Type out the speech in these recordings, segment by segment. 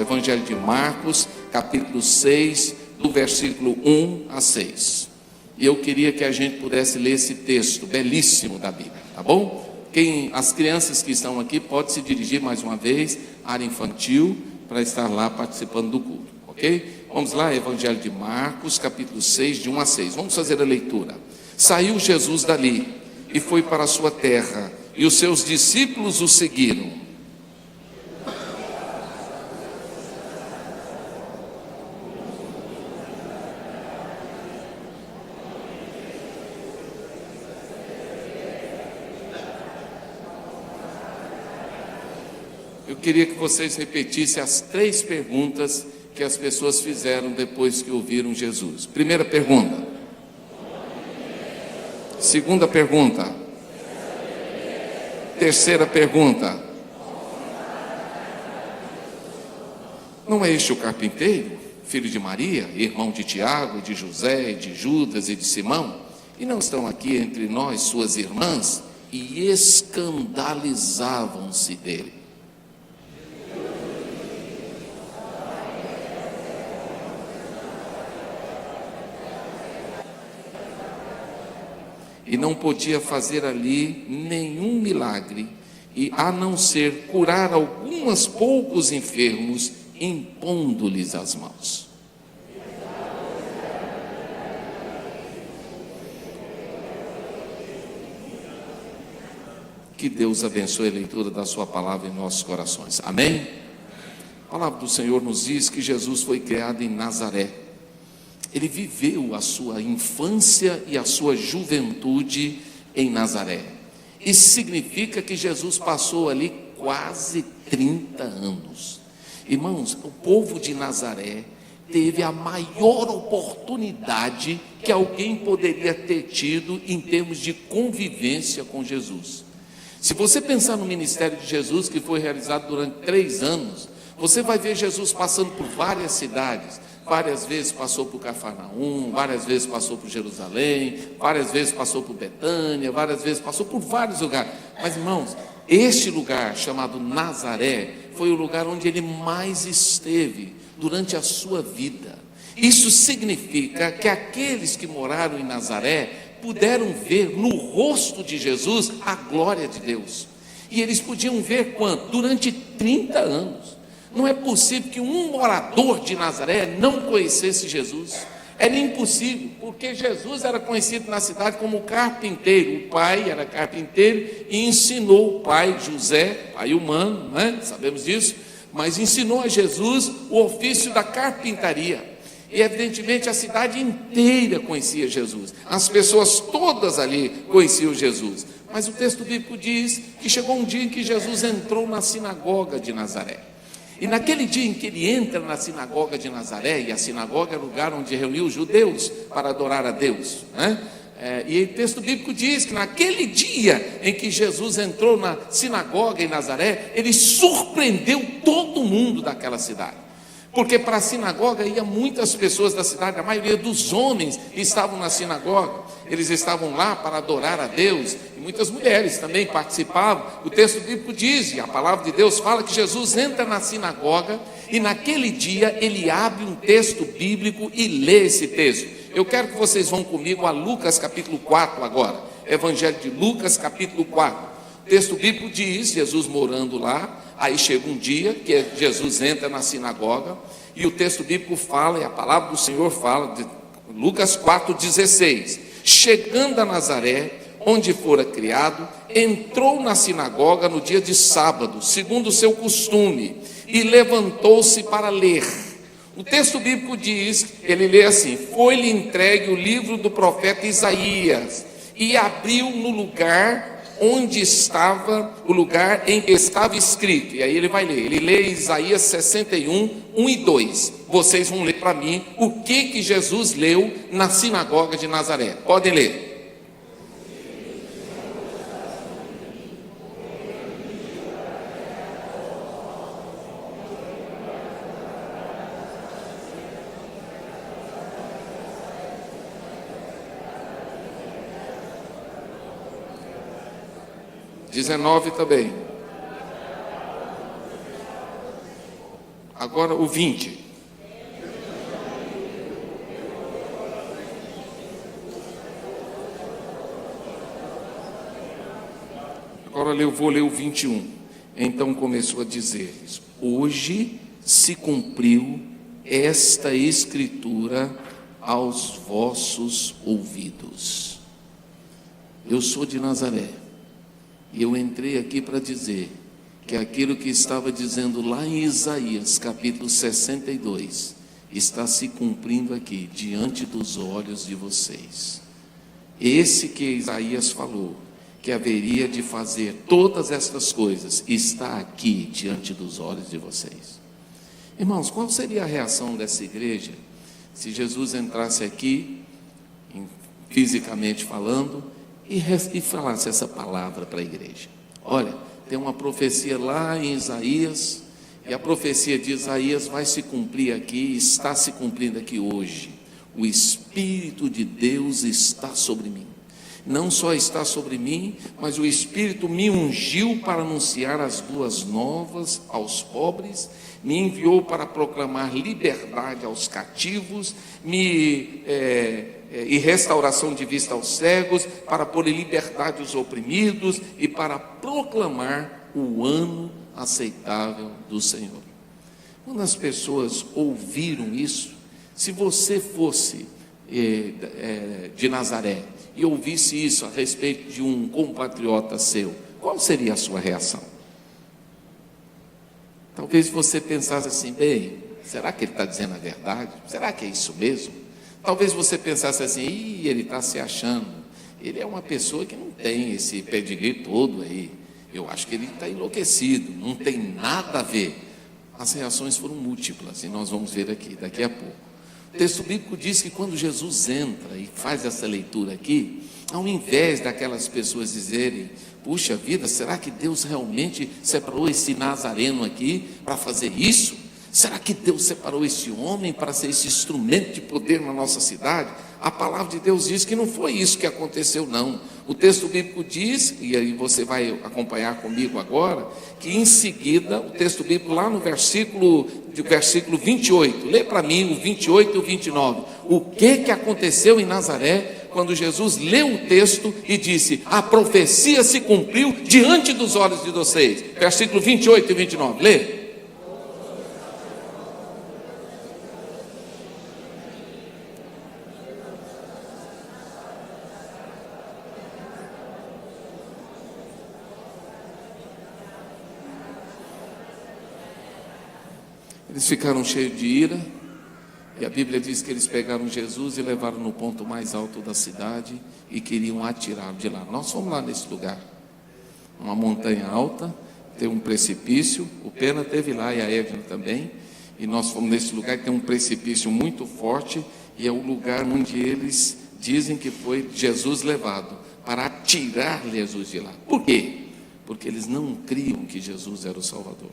Evangelho de Marcos, capítulo 6, do versículo 1 a 6. E eu queria que a gente pudesse ler esse texto belíssimo da Bíblia, tá bom? As crianças que estão aqui podem se dirigir mais uma vez à área infantil para estar lá participando do culto, ok? Vamos lá, Evangelho de Marcos, capítulo 6, de 1 a 6. Vamos fazer a leitura. Saiu Jesus dali e foi para a sua terra, e os seus discípulos o seguiram. Eu queria que vocês repetissem as 3 perguntas que as pessoas fizeram depois que ouviram Jesus. Primeira pergunta. Segunda pergunta. Terceira pergunta. Não é este o carpinteiro, filho de Maria, irmão de Tiago, de José, de Judas e de Simão? E não estão aqui entre nós suas irmãs? E escandalizavam-se dele. E não podia fazer ali nenhum milagre, e a não ser curar alguns poucos enfermos, impondo-lhes as mãos. Que Deus abençoe a leitura da sua palavra em nossos corações. Amém? A palavra do Senhor nos diz que Jesus foi criado em Nazaré. Ele viveu a sua infância e a sua juventude em Nazaré. Isso significa que Jesus passou ali quase 30 anos. Irmãos, o povo de Nazaré teve a maior oportunidade que alguém poderia ter tido em termos de convivência com Jesus. Se você pensar no ministério de Jesus, que foi realizado durante 3 anos, você vai ver Jesus passando por várias cidades. Várias vezes passou por Cafarnaum, várias vezes passou por Jerusalém, várias vezes passou por Betânia, várias vezes passou por vários lugares. Mas, irmãos, este lugar chamado Nazaré foi o lugar onde ele mais esteve durante a sua vida. Isso significa que aqueles que moraram em Nazaré puderam ver no rosto de Jesus a glória de Deus. E eles podiam ver quanto? Durante 30 anos. Não é possível que um morador de Nazaré não conhecesse Jesus. Era impossível, porque Jesus era conhecido na cidade como carpinteiro. O pai era carpinteiro e ensinou o pai, José, pai humano, né? Sabemos disso, mas ensinou a Jesus o ofício da carpintaria. E evidentemente a cidade inteira conhecia Jesus. As pessoas todas ali conheciam Jesus. Mas o texto bíblico diz que chegou um dia em que Jesus entrou na sinagoga de Nazaré. E naquele dia em que ele entra na sinagoga de Nazaré, e a sinagoga é o lugar onde reuniu os judeus para adorar a Deus, né? E o texto bíblico diz que naquele dia em que Jesus entrou na sinagoga em Nazaré, ele surpreendeu todo mundo daquela cidade. Porque para a sinagoga iam muitas pessoas da cidade, a maioria dos homens estavam na sinagoga, eles estavam lá para adorar a Deus, e muitas mulheres também participavam. O texto bíblico diz, e a palavra de Deus fala que Jesus entra na sinagoga, e naquele dia ele abre um texto bíblico e lê esse texto. Eu quero que vocês vão comigo a Lucas capítulo 4 agora, Evangelho de Lucas capítulo 4. O texto bíblico diz, Jesus morando lá, aí chega um dia que Jesus entra na sinagoga, e o texto bíblico fala, e a palavra do Senhor fala, de Lucas 4,16, chegando a Nazaré, onde fora criado, entrou na sinagoga no dia de sábado, segundo o seu costume, e levantou-se para ler. O texto bíblico diz, ele lê assim, foi-lhe entregue o livro do profeta Isaías, e abriu no lugar onde estava, o lugar em que estava escrito. E aí ele vai ler, ele lê Isaías 61, 1 e 2. Vocês vão ler para mim o que Jesus leu na sinagoga de Nazaré. Podem ler. (19) também. Agora o 20. Agora eu vou ler o 21. Então começou a dizer-lhes: hoje se cumpriu esta escritura aos vossos ouvidos. Eu sou de Nazaré, e eu entrei aqui para dizer que aquilo que estava dizendo lá em Isaías, capítulo 62, está se cumprindo aqui, diante dos olhos de vocês. Esse que Isaías falou, que haveria de fazer todas estas coisas, está aqui diante dos olhos de vocês. Irmãos, qual seria a reação dessa igreja se Jesus entrasse aqui, fisicamente falando, e falasse essa palavra para a igreja? Olha, tem uma profecia lá em Isaías, e a profecia de Isaías vai se cumprir aqui, está se cumprindo aqui hoje. O Espírito de Deus está sobre mim. Não só está sobre mim, mas o Espírito me ungiu para anunciar as boas novas aos pobres, me enviou para proclamar liberdade aos cativos, e restauração de vista aos cegos, para pôr em liberdade os oprimidos e para proclamar o ano aceitável do Senhor. Quando as pessoas ouviram isso, se você fosse de Nazaré e ouvisse isso a respeito de um compatriota seu, qual seria a sua reação? Talvez você pensasse assim: bem, será que ele está dizendo a verdade? Será que é isso mesmo? Talvez você pensasse assim: ele está se achando, ele é uma pessoa que não tem esse pedigree todo aí, eu acho que ele está enlouquecido, não tem nada a ver. As reações foram múltiplas, e nós vamos ver aqui, daqui a pouco. O texto bíblico diz que quando Jesus entra e faz essa leitura aqui, ao invés daquelas pessoas dizerem: puxa vida, será que Deus realmente separou esse nazareno aqui para fazer isso? Será que Deus separou esse homem para ser esse instrumento de poder na nossa cidade? A palavra de Deus diz que não foi isso que aconteceu, não. O texto bíblico diz, e aí você vai acompanhar comigo agora, que em seguida, o texto bíblico lá no versículo 28, lê para mim o 28 e o 29, o que aconteceu em Nazaré, quando Jesus leu o texto e disse: a profecia se cumpriu diante dos olhos de vocês. Versículo 28 e 29, lê. Eles ficaram cheios de ira, e a Bíblia diz que eles pegaram Jesus e levaram no ponto mais alto da cidade e queriam atirá-lo de lá. Nós fomos lá nesse lugar, uma montanha alta, tem um precipício, o Pena teve lá e a Edna também, e nós fomos nesse lugar que tem um precipício muito forte, e é o lugar onde eles dizem que foi Jesus levado, para atirar Jesus de lá. Por quê? Porque eles não criam que Jesus era o Salvador.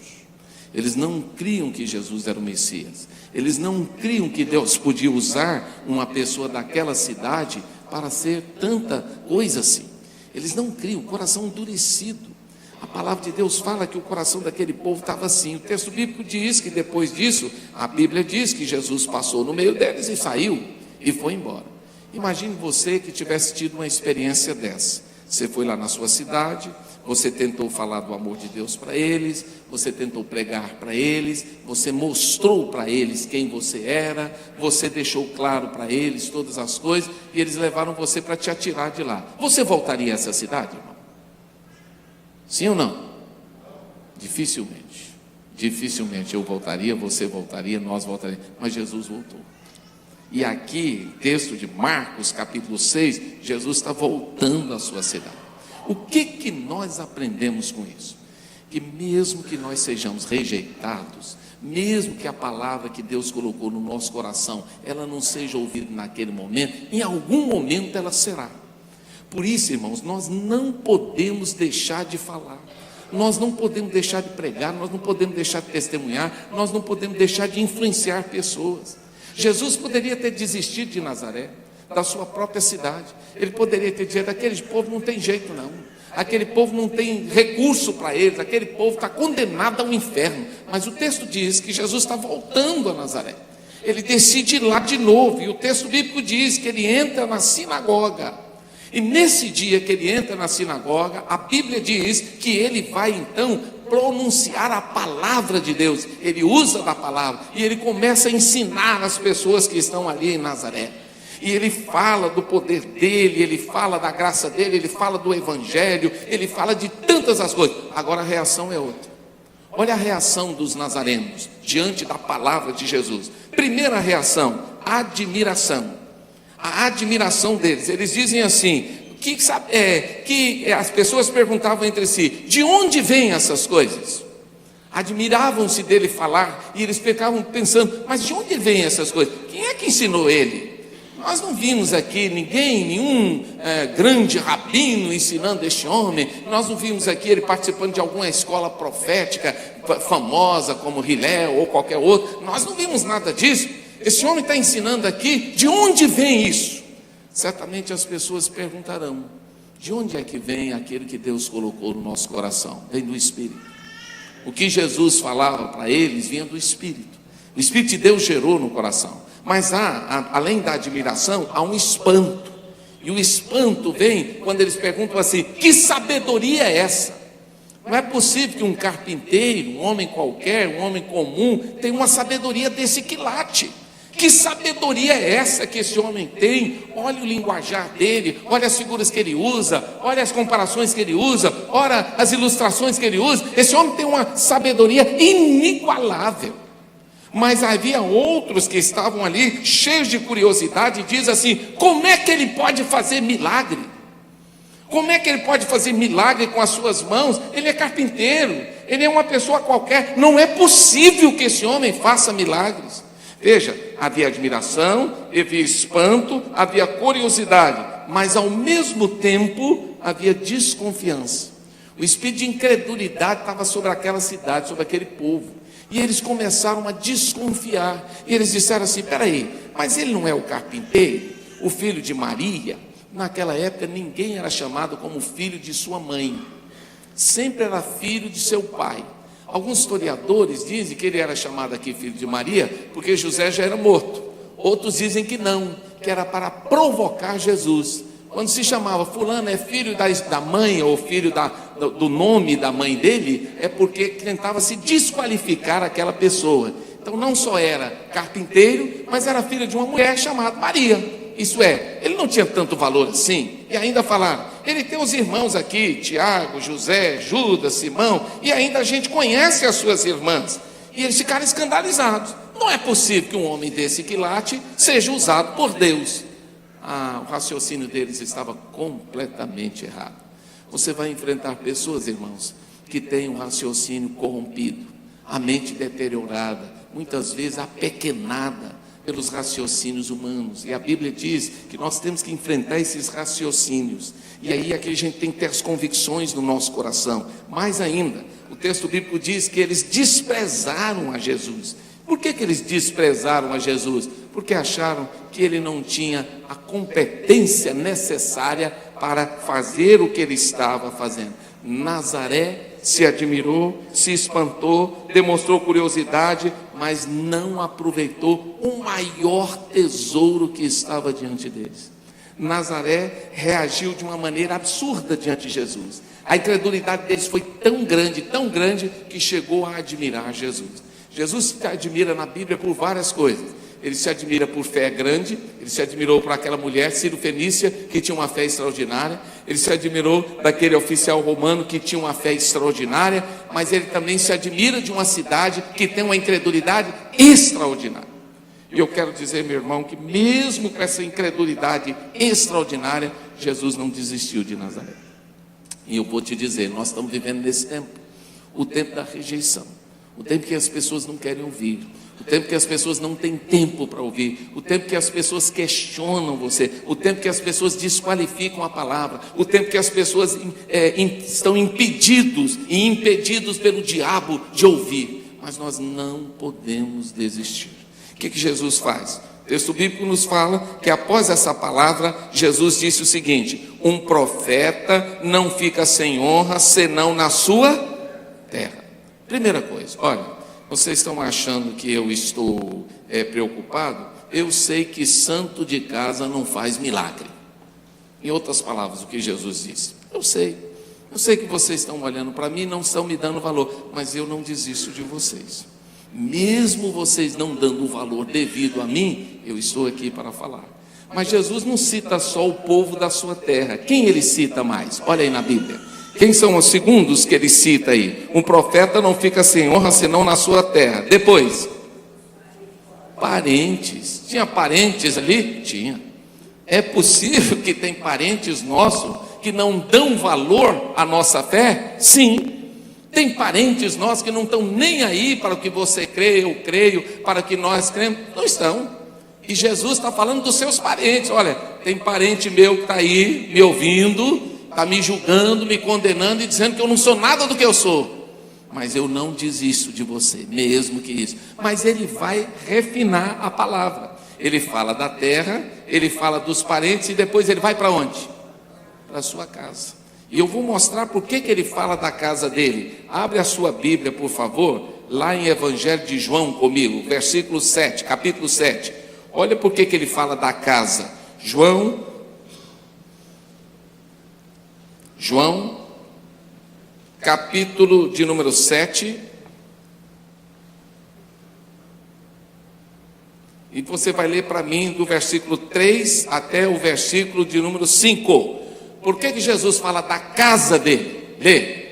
Eles não criam que Jesus era o Messias. Eles não criam que Deus podia usar uma pessoa daquela cidade para ser tanta coisa assim. Eles não criam, o coração endurecido. A palavra de Deus fala que o coração daquele povo estava assim. O texto bíblico diz que depois disso, a Bíblia diz que Jesus passou no meio deles e saiu e foi embora. Imagine você que tivesse tido uma experiência dessa. Você foi lá na sua cidade, você tentou falar do amor de Deus para eles, você tentou pregar para eles, você mostrou para eles quem você era, você deixou claro para eles todas as coisas, e eles levaram você para te atirar de lá. Você voltaria a essa cidade, irmão? Sim ou não? Dificilmente. Dificilmente eu voltaria, você voltaria, nós voltaríamos, mas Jesus voltou. E aqui, texto de Marcos, capítulo 6, Jesus está voltando à sua cidade. O que nós aprendemos com isso? Que mesmo que nós sejamos rejeitados, mesmo que a palavra que Deus colocou no nosso coração, ela não seja ouvida naquele momento, em algum momento ela será. Por isso, irmãos, nós não podemos deixar de falar, nós não podemos deixar de pregar, nós não podemos deixar de testemunhar, nós não podemos deixar de influenciar pessoas. Jesus poderia ter desistido de Nazaré, da sua própria cidade. Ele poderia ter dito: aquele povo não tem jeito não, aquele povo não tem recurso para eles, aquele povo está condenado ao inferno. Mas o texto diz que Jesus está voltando a Nazaré. Ele decide ir lá de novo, e o texto bíblico diz que ele entra na sinagoga. E nesse dia que ele entra na sinagoga, a Bíblia diz que ele vai então pronunciar a palavra de Deus. Ele usa da palavra e ele começa a ensinar as pessoas que estão ali em Nazaré. E ele fala do poder dele, ele fala da graça dele, ele fala do evangelho, ele fala de tantas as coisas. Agora a reação é outra. Olha a reação dos nazarenos diante da palavra de Jesus. Primeira reação, admiração. A admiração deles. Eles dizem assim, que as pessoas perguntavam entre si, de onde vêm essas coisas? Admiravam-se dele falar, e eles ficavam pensando, mas de onde vêm essas coisas? Quem é que ensinou ele? Nós não vimos aqui nenhum grande rabino ensinando este homem. Nós não vimos aqui ele participando de alguma escola profética famosa, como Hillel ou qualquer outro. Nós não vimos nada disso. Esse homem está ensinando aqui, de onde vem isso? Certamente as pessoas perguntarão, de onde é que vem aquele que Deus colocou no nosso coração? Vem do Espírito. O que Jesus falava para eles vinha do Espírito. O Espírito de Deus gerou no coração. Mas além da admiração, há um espanto. E o espanto vem quando eles perguntam assim, que sabedoria é essa? Não é possível que um carpinteiro, um homem qualquer, um homem comum, tenha uma sabedoria desse quilate. Que sabedoria é essa que esse homem tem? Olha o linguajar dele, olha as figuras que ele usa, olha as comparações que ele usa, olha as ilustrações que ele usa. Esse homem tem uma sabedoria inigualável. Mas havia outros que estavam ali cheios de curiosidade e diz assim, como é que ele pode fazer milagre? Como é que ele pode fazer milagre com as suas mãos? Ele é carpinteiro, ele é uma pessoa qualquer, não é possível que esse homem faça milagres. Veja, havia admiração, havia espanto, havia curiosidade, mas ao mesmo tempo havia desconfiança. O espírito de incredulidade estava sobre aquela cidade, sobre aquele povo. E eles começaram a desconfiar. E eles disseram assim, peraí, mas ele não é o carpinteiro, o filho de Maria? Naquela época ninguém era chamado como filho de sua mãe. Sempre era filho de seu pai. Alguns historiadores dizem que ele era chamado aqui filho de Maria, porque José já era morto. Outros dizem que não, que era para provocar Jesus. Quando se chamava fulano é filho da mãe, ou filho do nome da mãe dele, é porque tentava se desqualificar aquela pessoa. Então não só era carpinteiro, mas era filho de uma mulher chamada Maria. Isso é, ele não tinha tanto valor assim. E ainda falaram, ele tem os irmãos aqui, Tiago, José, Judas, Simão, e ainda a gente conhece as suas irmãs. E eles ficaram escandalizados. Não é possível que um homem desse quilate seja usado por Deus. O raciocínio deles estava completamente errado. Você vai enfrentar pessoas, irmãos, que têm um raciocínio corrompido, a mente deteriorada, muitas vezes apequenada pelos raciocínios humanos. E a Bíblia diz que nós temos que enfrentar esses raciocínios. E aí é que a gente tem que ter as convicções no nosso coração. Mais ainda, o texto bíblico diz que eles desprezaram a Jesus. Por que eles desprezaram a Jesus? Porque acharam que ele não tinha a competência necessária para fazer o que ele estava fazendo. Nazaré se admirou, se espantou, demonstrou curiosidade, mas não aproveitou o maior tesouro que estava diante deles. Nazaré reagiu de uma maneira absurda diante de Jesus. A incredulidade deles foi tão grande, que chegou a admirar Jesus. Jesus se admira na Bíblia por várias coisas. Ele se admira por fé grande, ele se admirou por aquela mulher Ciro-Fenícia, que tinha uma fé extraordinária, ele se admirou daquele oficial romano que tinha uma fé extraordinária, mas ele também se admira de uma cidade que tem uma incredulidade extraordinária. E eu quero dizer, meu irmão, que mesmo com essa incredulidade extraordinária, Jesus não desistiu de Nazaré. E eu vou te dizer, nós estamos vivendo nesse tempo, o tempo da rejeição, o tempo que as pessoas não querem ouvir, o tempo que as pessoas não têm tempo para ouvir, o tempo que as pessoas questionam você, o tempo que as pessoas desqualificam a palavra, o tempo que as pessoas estão impedidos pelo diabo de ouvir. Mas nós não podemos desistir. O que Jesus faz? O texto bíblico nos fala que após essa palavra, Jesus disse o seguinte: um profeta não fica sem honra senão na sua terra. Primeira coisa, olha, vocês estão achando que eu estou preocupado? Eu sei que santo de casa não faz milagre. Em outras palavras, o que Jesus disse, eu sei que vocês estão olhando para mim e não estão me dando valor, mas eu não desisto de vocês. Mesmo vocês não dando o valor devido a mim, eu estou aqui para falar. Mas Jesus não cita só o povo da sua terra. Quem ele cita mais? Olha aí na Bíblia. Quem são os segundos que ele cita aí? Um profeta não fica sem honra senão na sua terra. Depois, parentes. Tinha parentes ali? Tinha. É possível que tem parentes nossos que não dão valor à nossa fé? Sim. Tem parentes nossos que não estão nem aí para o que você crê, eu creio, para o que nós cremos. Não estão. E Jesus está falando dos seus parentes. Olha, tem parente meu que está aí me ouvindo, está me julgando, me condenando e dizendo que eu não sou nada do que eu sou. Mas eu não desisto de você, mesmo que isso. Mas ele vai refinar a palavra. Ele fala da terra, ele fala dos parentes e depois ele vai para onde? Para a sua casa. E eu vou mostrar por que ele fala da casa dele. Abre a sua Bíblia, por favor, lá em Evangelho de João comigo, versículo 7, capítulo 7. Olha por que ele fala da casa. João, capítulo de número 7. E você vai ler para mim do versículo 3 até o versículo de número 5. Por que Jesus fala da casa dele? Lê.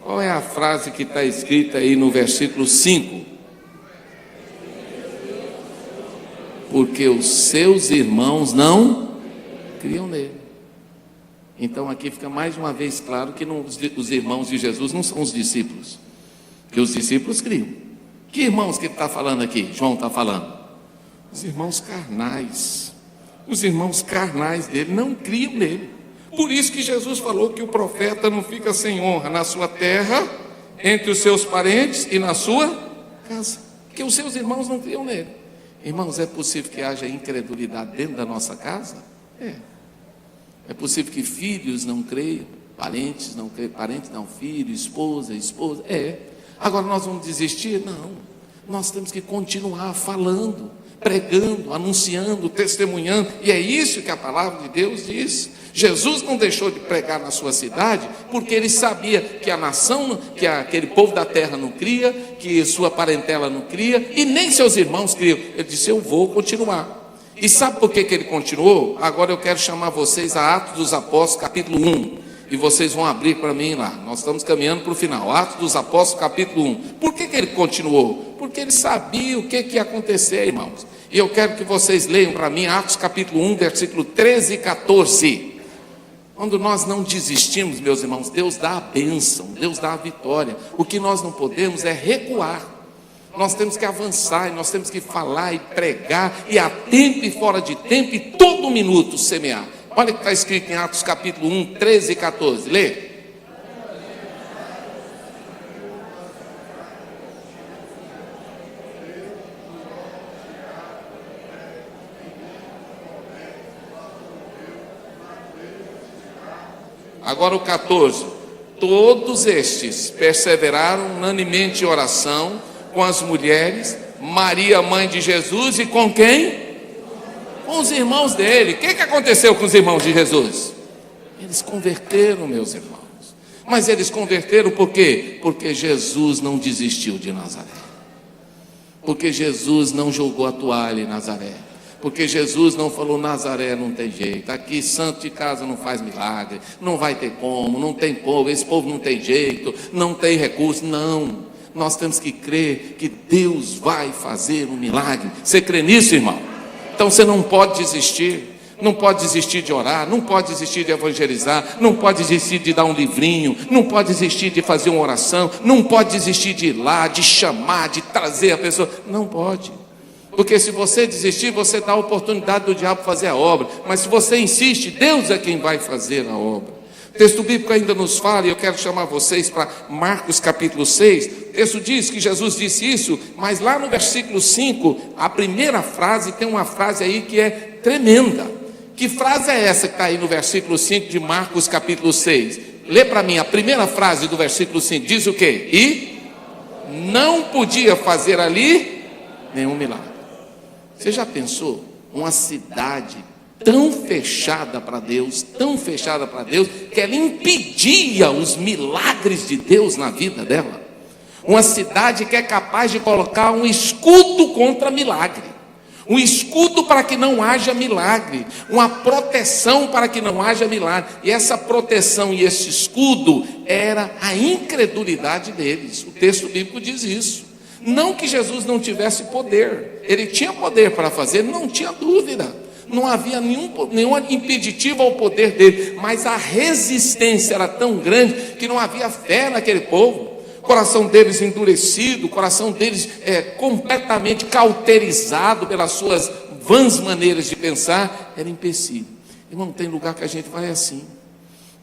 Qual é a frase que está escrita aí no versículo 5? Porque os seus irmãos não criam nele. Então aqui fica mais uma vez claro que os irmãos de Jesus não são os discípulos, que os discípulos criam. Que irmãos que ele está falando aqui? João está falando. Os irmãos carnais. Os irmãos carnais dele não criam nele. Por isso que Jesus falou que o profeta não fica sem honra na sua terra, entre os seus parentes e na sua casa. Porque os seus irmãos não criam nele. Irmãos, é possível que haja incredulidade dentro da nossa casa? É possível que filhos não creiam, parentes não creiam, parentes não, filho, esposa. Agora nós vamos desistir? Não. Nós temos que continuar falando, pregando, anunciando, testemunhando. E é isso que a palavra de Deus diz. Jesus não deixou de pregar na sua cidade, porque ele sabia que a nação, que aquele povo da terra não cria, que sua parentela não cria, e nem seus irmãos criam. Ele disse, eu vou continuar. E sabe por que ele continuou? Agora eu quero chamar vocês a Atos dos Apóstolos, capítulo 1. E vocês vão abrir para mim lá. Nós estamos caminhando para o final. Atos dos Apóstolos, capítulo 1. Por que ele continuou? Porque ele sabia o que ia acontecer, irmãos. E eu quero que vocês leiam para mim Atos capítulo 1, versículo 13 e 14. Quando nós não desistimos, meus irmãos, Deus dá a bênção, Deus dá a vitória. O que nós não podemos é recuar. Nós temos que avançar, e nós temos que falar e pregar, e a tempo e fora de tempo, e todo minuto semear. Olha o que está escrito em Atos capítulo 1, 13 e 14. Lê. Agora o 14. Todos estes perseveraram unanimemente em oração com as mulheres, Maria, mãe de Jesus, e com quem? Com os irmãos dele. O que aconteceu com os irmãos de Jesus? Eles converteram, meus irmãos. Mas eles converteram por quê? Porque Jesus não desistiu de Nazaré. Porque Jesus não jogou a toalha em Nazaré. Porque Jesus não falou, Nazaré não tem jeito, aqui santo de casa não faz milagre, não vai ter como, não tem povo, esse povo não tem jeito, não tem recurso. Não, nós temos que crer que Deus vai fazer um milagre. Você crê nisso, irmão? Então você não pode desistir. não pode desistir de orar, não pode desistir de evangelizar, não pode desistir de dar um livrinho, não pode desistir de fazer uma oração, não pode desistir de ir lá, de chamar, de trazer a pessoa. Não pode. Porque se você desistir, você dá a oportunidade do diabo fazer a obra. Mas se você insiste, Deus é quem vai fazer a obra. O texto bíblico ainda nos fala, e eu quero chamar vocês para Marcos capítulo 6. O texto diz que Jesus disse isso, mas lá no versículo 5, a primeira frase, tem uma frase aí que é tremenda. Que frase é essa que está aí no versículo 5 de Marcos capítulo 6? Lê para mim, a primeira frase do versículo 5, diz o quê? E não podia fazer ali nenhum milagre. Você já pensou? Uma cidade tão fechada para Deus, que ela impedia os milagres de Deus na vida dela. Uma cidade que é capaz de colocar um escudo contra milagre, um escudo para que não haja milagre, uma proteção para que não haja milagre. E essa proteção e esse escudo era a incredulidade deles. O texto bíblico diz isso. Não que Jesus não tivesse poder, ele tinha poder para fazer, não tinha dúvida. Não havia nenhum impeditivo ao poder dele, mas a resistência era tão grande que não havia fé naquele povo. O coração deles endurecido, o coração deles completamente cauterizado pelas suas vãs maneiras de pensar, era empecilho. Irmão, tem lugar que a gente vai assim.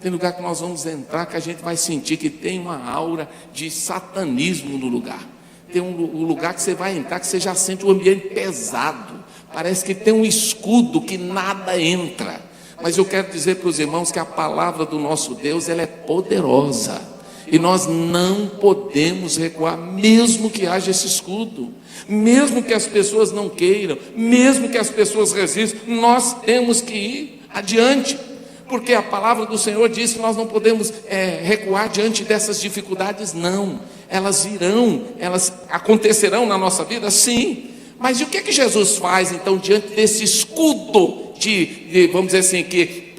Tem lugar que nós vamos entrar que a gente vai sentir que tem uma aura de satanismo no lugar. Tem um lugar que você vai entrar que você já sente o ambiente pesado. Parece que tem um escudo que nada entra. Mas eu quero dizer para os irmãos que a palavra do nosso Deus, ela é poderosa. E nós não podemos recuar, mesmo que haja esse escudo. Mesmo que as pessoas não queiram, mesmo que as pessoas resistam, nós temos que ir adiante. Porque a palavra do Senhor diz que nós não podemos recuar diante dessas dificuldades, não. Elas virão, elas acontecerão na nossa vida, sim. Mas e o que Jesus faz, então, diante desse escudo vamos dizer assim, que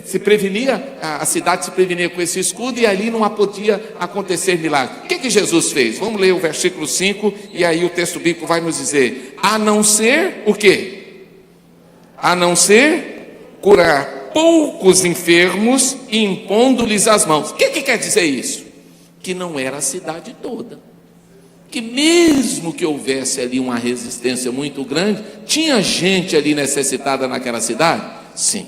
se prevenia, a cidade se prevenia com esse escudo, e ali não podia acontecer milagre. O que Jesus fez? Vamos ler o versículo 5, e aí o texto bíblico vai nos dizer, a não ser o quê? A não ser curar poucos enfermos e impondo-lhes as mãos. O que quer dizer isso? Que não era a cidade toda. Que mesmo que houvesse ali uma resistência muito grande, tinha gente ali necessitada naquela cidade? Sim.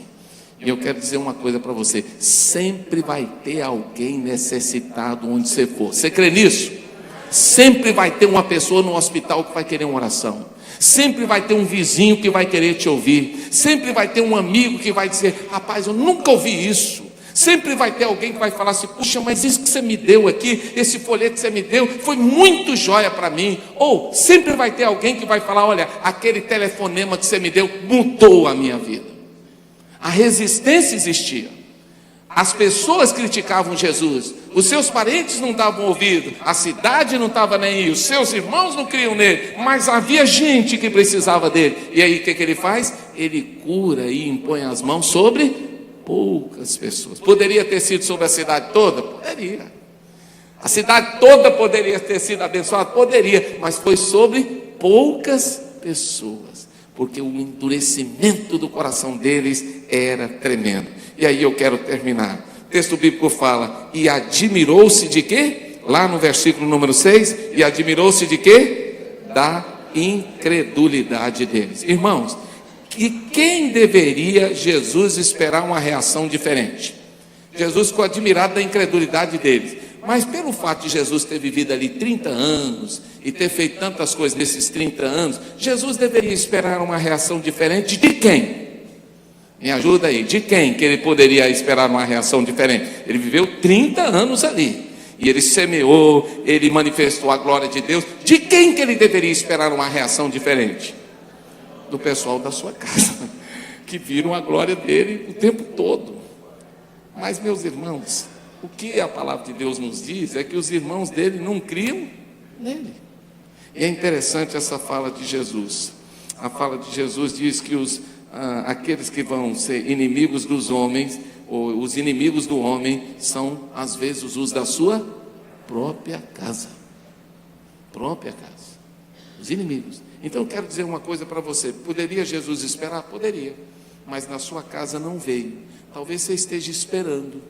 E eu quero dizer uma coisa para você, sempre vai ter alguém necessitado onde você for. Você crê nisso? Sempre vai ter uma pessoa no hospital que vai querer uma oração. Sempre vai ter um vizinho que vai querer te ouvir. Sempre vai ter um amigo que vai dizer, rapaz, eu nunca ouvi isso. Sempre vai ter alguém que vai falar assim, puxa, mas isso que você me deu aqui, esse folheto que você me deu, foi muito joia para mim. Ou sempre vai ter alguém que vai falar, olha, aquele telefonema que você me deu mudou a minha vida. A resistência existia. As pessoas criticavam Jesus, os seus parentes não davam ouvido, a cidade não estava nem aí, os seus irmãos não criam nele, mas havia gente que precisava dele. E aí o que ele faz? Ele cura e impõe as mãos sobre poucas pessoas. Poderia ter sido sobre a cidade toda? Poderia. A cidade toda poderia ter sido abençoada? Poderia, mas foi sobre poucas pessoas, porque o endurecimento do coração deles era tremendo. E aí eu quero terminar. O texto bíblico fala, e admirou-se de quê? Lá no versículo número 6, e admirou-se de quê? Da incredulidade deles. Irmãos, e quem deveria Jesus esperar uma reação diferente? Jesus ficou admirado da incredulidade deles. Mas pelo fato de Jesus ter vivido ali 30 anos e ter feito tantas coisas nesses 30 anos, Jesus deveria esperar uma reação diferente de quem? Me ajuda aí, de quem que ele poderia esperar uma reação diferente? Ele viveu 30 anos ali, e ele semeou, ele manifestou a glória de Deus. De quem que ele deveria esperar uma reação diferente? Do pessoal da sua casa, que viram a glória dele o tempo todo. Mas, meus irmãos, o que a palavra de Deus nos diz é que os irmãos dele não criam nele. E é interessante essa fala de Jesus. A fala de Jesus diz que aqueles que vão ser inimigos dos homens, ou os inimigos do homem, são às vezes os da sua própria casa. Própria casa. Os inimigos. Então eu quero dizer uma coisa para você. Poderia Jesus esperar? Poderia. mas na sua casa não veio. Talvez você esteja esperando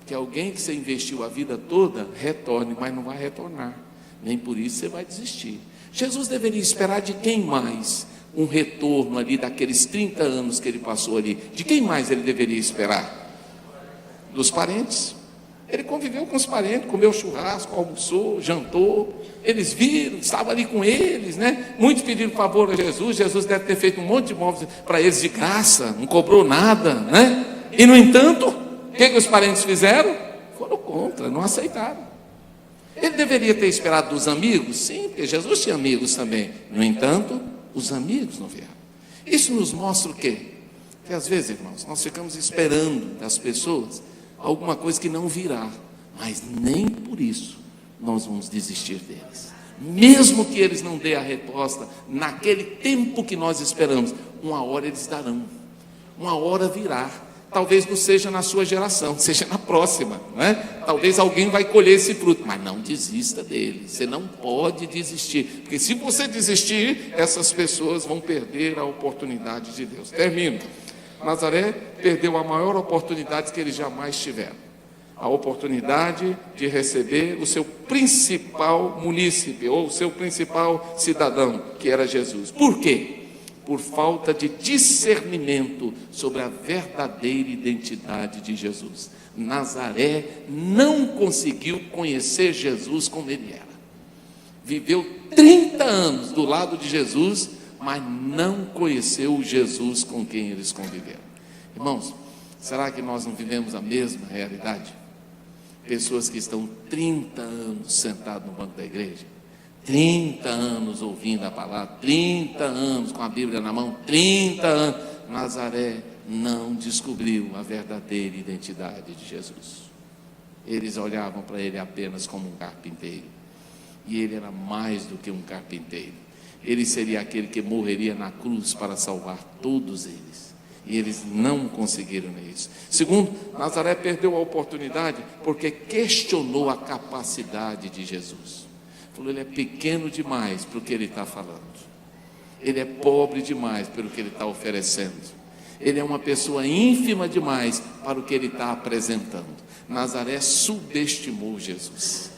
que alguém que você investiu a vida toda retorne, mas não vai retornar. Nem por isso você vai desistir. Jesus deveria esperar de quem mais? Um retorno ali daqueles 30 anos que ele passou ali. De quem mais ele deveria esperar? Dos parentes. Ele conviveu com os parentes, comeu churrasco, almoçou, jantou. Eles viram, estava ali com eles, né? Muitos pediram favor a Jesus. Jesus deve ter feito um monte de móveis para eles de graça, não cobrou nada, né? E no entanto, o que os parentes fizeram? Foram contra, não aceitaram. Ele deveria ter esperado dos amigos? Sim, porque Jesus tinha amigos também. No entanto, os amigos não vieram. Isso nos mostra o quê? Que às vezes, irmãos, nós ficamos esperando das pessoas alguma coisa que não virá, mas nem por isso nós vamos desistir deles. Mesmo que eles não dêem a resposta naquele tempo que nós esperamos, uma hora eles darão, uma hora virá. Talvez não seja na sua geração, seja na próxima, né? Talvez alguém vai colher esse fruto, mas não desista dele. Você não pode desistir, porque se você desistir, essas pessoas vão perder a oportunidade de Deus. Termino. Nazaré perdeu a maior oportunidade que eles jamais tiveram. A oportunidade de receber o seu principal munícipe, ou o seu principal cidadão, que era Jesus. Por quê? Por falta de discernimento sobre a verdadeira identidade de Jesus. Nazaré não conseguiu conhecer Jesus como ele era. Viveu 30 anos do lado de Jesus, mas não conheceu o Jesus com quem eles conviveram. Irmãos, será que nós não vivemos a mesma realidade? Pessoas que estão 30 anos sentados no banco da igreja, 30 anos ouvindo a palavra, 30 anos com a Bíblia na mão, 30 anos. Nazaré não descobriu a verdadeira identidade de Jesus. Eles olhavam para ele apenas como um carpinteiro, e ele era mais do que um carpinteiro. Ele seria aquele que morreria na cruz para salvar todos eles. E eles não conseguiram isso. Segundo, Nazaré perdeu a oportunidade porque questionou a capacidade de Jesus. Falou, ele é pequeno demais para o que ele está falando. Ele é pobre demais pelo que ele está oferecendo. Ele é uma pessoa ínfima demais para o que ele está apresentando. Nazaré subestimou Jesus.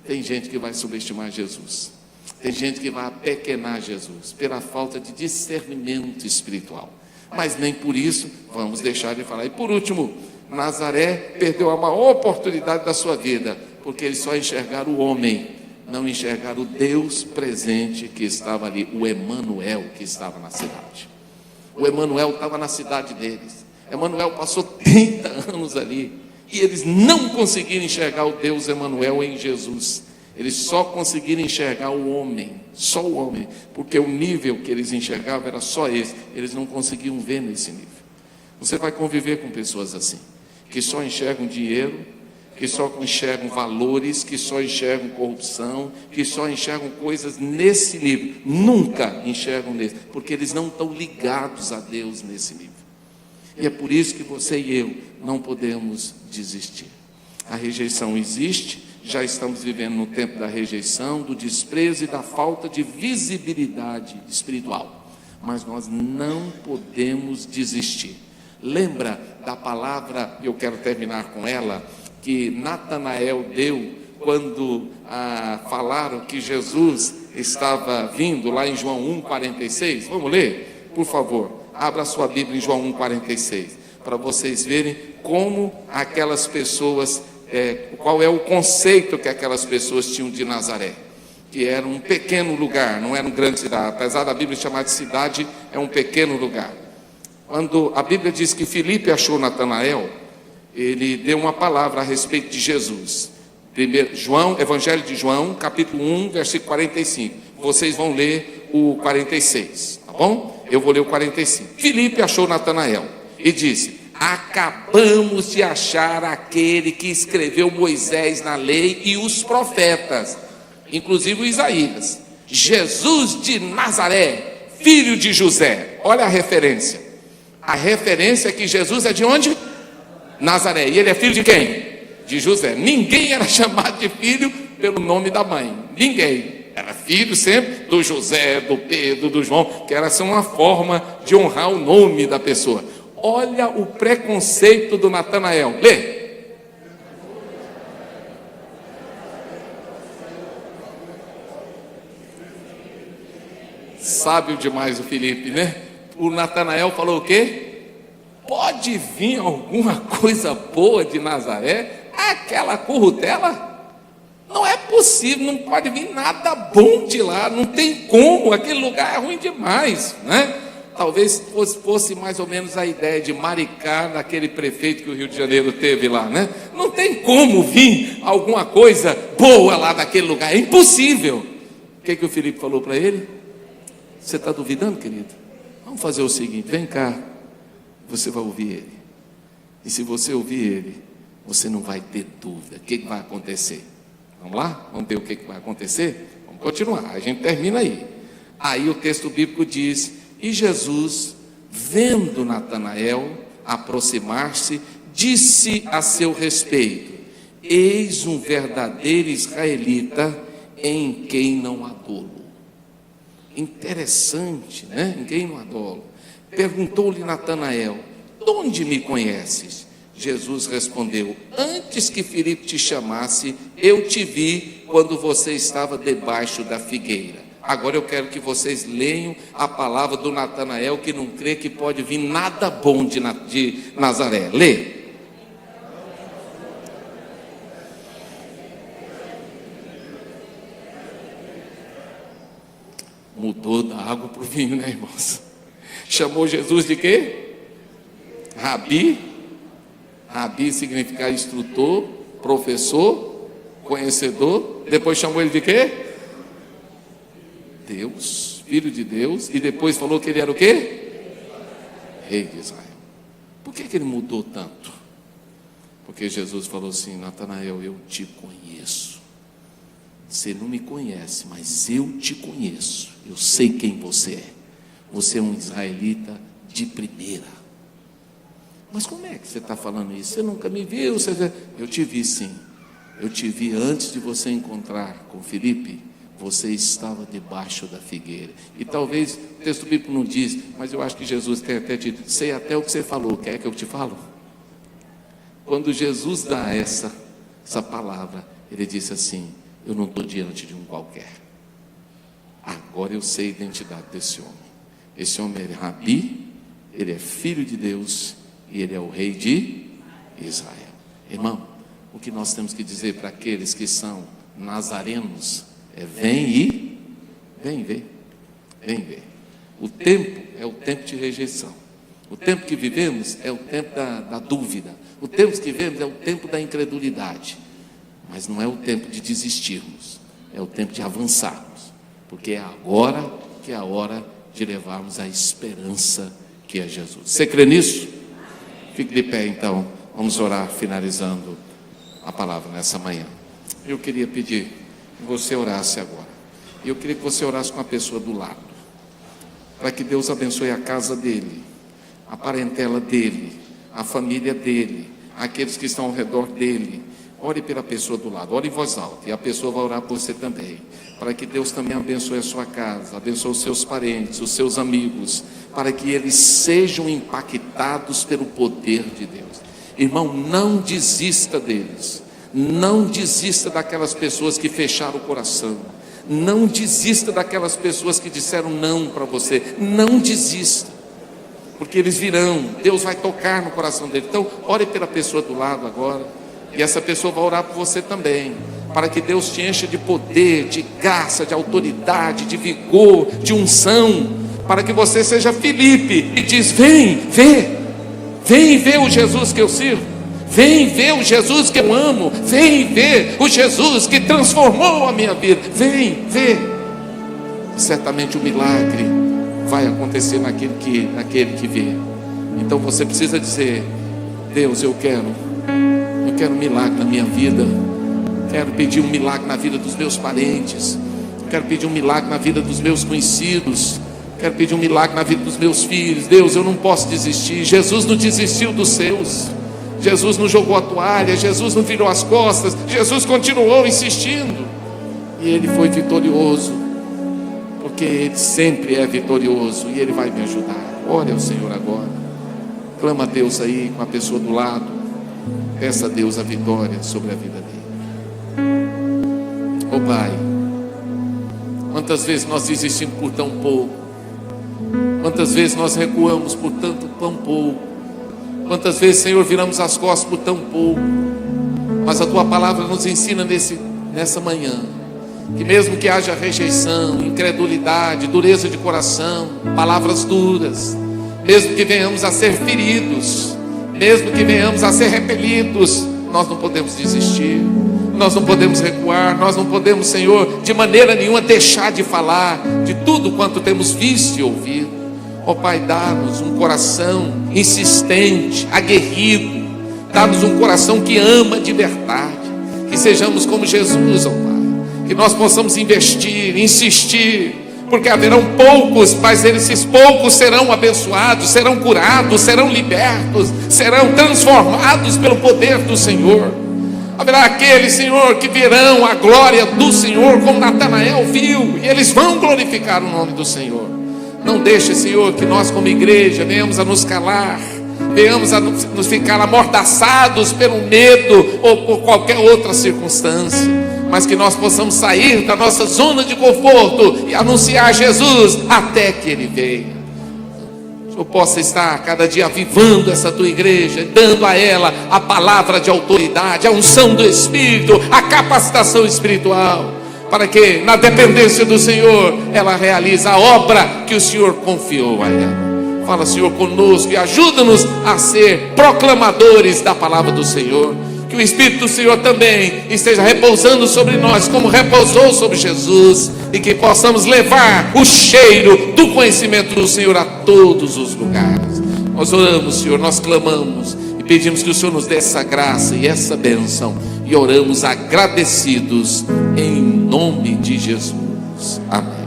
Tem gente que vai subestimar Jesus. Tem gente que vai apequenar Jesus pela falta de discernimento espiritual. Mas nem por isso vamos deixar de falar. E por último, Nazaré perdeu a maior oportunidade da sua vida, porque eles só enxergaram o homem, não enxergaram o Deus presente que estava ali, o Emanuel que estava na cidade. O Emanuel estava na cidade deles. Emanuel passou 30 anos ali, e eles não conseguiram enxergar o Deus Emanuel em Jesus. Eles só conseguiram enxergar o homem, só o homem, porque o nível que eles enxergavam era só esse. Eles não conseguiam ver nesse nível. Você vai conviver com pessoas assim, que só enxergam dinheiro, que só enxergam valores, que só enxergam corrupção, que só enxergam coisas nesse nível. Nunca enxergam nesse, porque eles não estão ligados a Deus nesse nível. E é por isso que você e eu não podemos desistir. A rejeição existe. Já estamos vivendo no tempo da rejeição, do desprezo e da falta de visibilidade espiritual. Mas nós não podemos desistir. Lembra da palavra, eu quero terminar com ela, que Natanael deu quando falaram que Jesus estava vindo, lá em João 1,46. Vamos ler? Por favor, abra sua Bíblia em João 1,46, para vocês verem como aquelas pessoas... qual é o conceito que aquelas pessoas tinham de Nazaré, que era um pequeno lugar, não era uma grande cidade. Apesar da Bíblia chamar de cidade, é um pequeno lugar. Quando a Bíblia diz que Filipe achou Natanael, ele deu uma palavra a respeito de Jesus. Evangelho de João, capítulo 1, versículo 45. Vocês vão ler o 46, tá bom? Eu vou ler o 45. Filipe achou Natanael e disse: acabamos de achar aquele que escreveu Moisés na lei e os profetas, inclusive o Isaías, Jesus de Nazaré, filho de José. Olha a referência. A referência é que Jesus é de onde? Nazaré. E ele é filho de quem? De José. Ninguém era chamado de filho pelo nome da mãe. Ninguém. Era filho sempre do José, do Pedro, do João, que era assim uma forma de honrar o nome da pessoa. Olha o preconceito do Natanael. Lê. Sábio demais o Felipe, né? O Natanael falou o quê? Pode vir alguma coisa boa de Nazaré? Aquela currutela? Não é possível, não pode vir nada bom de lá, não tem como, aquele lugar é ruim demais, né? Talvez fosse mais ou menos a ideia de Maricá, daquele prefeito que o Rio de Janeiro teve lá, né? Não tem como vir alguma coisa boa lá daquele lugar, é impossível. O que o Felipe falou para ele? Você está duvidando, querido? Vamos fazer o seguinte, vem cá, você vai ouvir ele. E se você ouvir ele, você não vai ter dúvida. O que vai acontecer? Vamos lá? Vamos ver o que vai acontecer? Vamos continuar, a gente termina aí. Aí o texto bíblico diz: e Jesus, vendo Natanael aproximar-se, disse a seu respeito: eis um verdadeiro israelita em quem não há dolo. Interessante, né? Em quem não há dolo. Perguntou-lhe Natanael: de onde me conheces? Jesus respondeu: antes que Filipe te chamasse, eu te vi quando você estava debaixo da figueira. Agora eu quero que vocês leiam a palavra do Natanael, que não crê que pode vir nada bom de Nazaré. Lê. Mudou da água para o vinho, né, irmãos? Chamou Jesus de quê? Rabi. Rabi significa instrutor, professor, conhecedor. Depois chamou ele de quê? Deus, filho de Deus. E depois falou que ele era o quê? Rei de Israel. Por que ele mudou tanto? Porque Jesus falou assim: Natanael, eu te conheço. Você não me conhece, mas eu te conheço. Eu sei quem você é. Você é um israelita de primeira. Mas como é que você está falando isso? Você nunca me viu? Eu te vi sim. Eu te vi antes de você encontrar com Filipe. Você estava debaixo da figueira. E talvez o texto bíblico não diz, mas eu acho que Jesus tem até dito: sei até o que você falou. Quer que eu te falo? Quando Jesus dá essa palavra, ele disse assim: eu não estou diante de um qualquer. Agora eu sei a identidade desse homem. Esse homem é Rabi, ele é filho de Deus e ele é o rei de Israel. Irmão, o que nós temos que dizer para aqueles que são nazarenos é: vem ver. O tempo é o tempo de rejeição. O tempo que vivemos é o tempo da dúvida. O tempo que vivemos é o tempo da incredulidade. Mas não é o tempo de desistirmos, é o tempo de avançarmos, porque é agora que é a hora de levarmos a esperança que é Jesus. Você crê nisso? Fique de pé então, vamos orar finalizando a palavra nessa manhã. Eu queria pedir que você orasse agora. Eu queria que você orasse com a pessoa do lado, para que Deus abençoe a casa dele, a parentela dele, a família dele, aqueles que estão ao redor dele. Ore pela pessoa do lado, ore em voz alta, e a pessoa vai orar por você também, para que Deus também abençoe a sua casa, abençoe os seus parentes, os seus amigos, para que eles sejam impactados pelo poder de Deus. Irmão, não desista deles, não desista daquelas pessoas que fecharam o coração, não desista daquelas pessoas que disseram não para você, não desista, porque eles virão, Deus vai tocar no coração deles. Então, ore pela pessoa do lado agora. E essa pessoa vai orar por você também, para que Deus te encha de poder, de graça, de autoridade, de vigor, de unção, para que você seja Filipe e diz: vem ver o Jesus que eu sirvo, vem ver o Jesus que eu amo, vem ver o Jesus que transformou a minha vida, vem ver. Certamente o milagre vai acontecer naquele que vê. Então você precisa dizer: Deus, eu quero um milagre na minha vida, quero pedir um milagre na vida dos meus parentes, quero pedir um milagre na vida dos meus conhecidos, quero pedir um milagre na vida dos meus filhos. Deus, eu não posso desistir. Jesus não desistiu dos seus, Jesus não jogou a toalha, Jesus não virou as costas, Jesus continuou insistindo, e Ele foi vitorioso, porque Ele sempre é vitorioso, e Ele vai me ajudar. Ore ao Senhor agora. Clama a Deus aí com a pessoa do lado. Peça a Deus a vitória sobre a vida dele. Oh Pai, quantas vezes nós desistimos por tão pouco, quantas vezes nós recuamos por tão pouco, quantas vezes, Senhor, viramos as costas por tão pouco. Mas a Tua palavra nos ensina nessa manhã, que mesmo que haja rejeição, incredulidade, dureza de coração, palavras duras, mesmo que venhamos a ser feridos, mesmo que venhamos a ser repelidos, nós não podemos desistir, nós não podemos recuar, nós não podemos, Senhor, de maneira nenhuma deixar de falar de tudo quanto temos visto e ouvido. Ó Pai, dá-nos um coração insistente, aguerrido, dá-nos um coração que ama de verdade, que sejamos como Jesus, ó Pai, que nós possamos investir, insistir, porque haverão poucos, mas esses poucos serão abençoados, serão curados, serão libertos, serão transformados pelo poder do Senhor. Haverá aqueles, Senhor, que verão a glória do Senhor, como Natanael viu, e eles vão glorificar o nome do Senhor. Não deixe, Senhor, que nós como igreja venhamos a nos calar, venhamos a nos ficar amordaçados pelo medo ou por qualquer outra circunstância, mas que nós possamos sair da nossa zona de conforto e anunciar Jesus até que Ele venha. Que o Senhor possa estar cada dia avivando essa Tua igreja, dando a ela a palavra de autoridade, a unção do Espírito, a capacitação espiritual, para que na dependência do Senhor ela realize a obra que o Senhor confiou a ela. Fala, Senhor, conosco e ajuda-nos a ser proclamadores da palavra do Senhor. Que o Espírito do Senhor também esteja repousando sobre nós, como repousou sobre Jesus, e que possamos levar o cheiro do conhecimento do Senhor a todos os lugares. Nós oramos, Senhor, nós clamamos e pedimos que o Senhor nos dê essa graça e essa bênção, e oramos agradecidos em nome de Jesus. Amém.